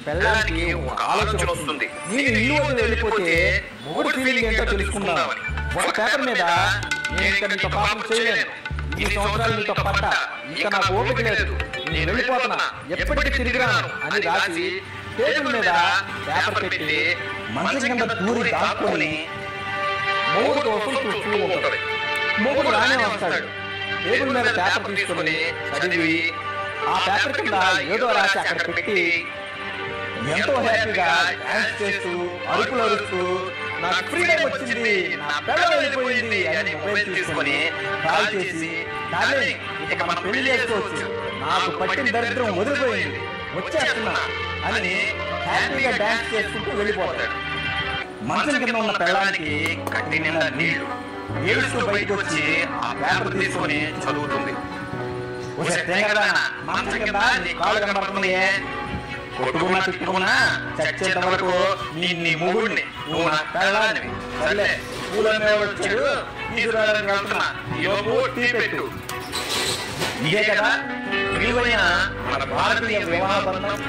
పెళ్ళానికి ఒక ఆలోచన వస్తుంది, నేను ఇల్లు వదిలి వెళ్ళిపోతే మొగుడు ఫీలింగ్ ఏంటో తెలుసుకుందామని. ఒక పేపర్ మీద నేను ఇంకా నీతో పాపం చేయలేను, ఈ సంవత్సరాలు నీతో పడ్డా, ఇంకా నాకు ఓపిక లేదు, నేను వెళ్ళిపోతున్నా, ఎప్పటికీ తిరిగి రాను అని రాసి టేబుల్ మీద పేపర్ పెట్టి మంచం కింద దూరి దాక్కుని మొగుడు కోసం చూస్తూ ఉంటాడు. మొగుడు రానే వస్తాడు. టేబుల్ మీద పేపర్ తీసుకుని చదివి ఆ పేపర్ కింద ఏదో రాసి అక్కడ పెట్టి ఎంతో హ్యాపీగా డాన్స్ చేస్తూ అరుపులు అరుస్తూ నాకు ఫ్రీడమ్ వచ్చింది, నా పెళ్ళ వెళ్ళిపోయింది అని మొబైల్ తీసుకొని కాల్ చేసి డార్లింగ్ ఇక మనం పెళ్లి చేసుకోవచ్చు, నాకు పట్టిన దరిద్రం వదిలిపోయింది, వచ్చేస్తున్నా అని హ్యాపీగా డాన్స్ చేసుకుంటూ వెళ్ళిపోతాడు. మంచం కింద ఉన్న పెళ్ళానికి కట్టి నిండా నీళ్లు, ఏడుస్తూ బయటకు వచ్చి ఆ పేపర్ తీసుకొని చదువుతుంది. మంచం కింద నీ కాళ్ళు కనబడుతున్నాయే, కొట్టుకున్నా తిట్టుకున్నా చచ్చేంత వరకు నీ మొగుడిని, నువ్వు నా పెళ్ళానివి, సర్లే పూలనే వచ్చాడు తీసుకురావడానికి వెళ్తున్నా, యోపు టీ పెట్టు. ఇదే కదా విలువైన మన భారతీయ వివాహ బంధం.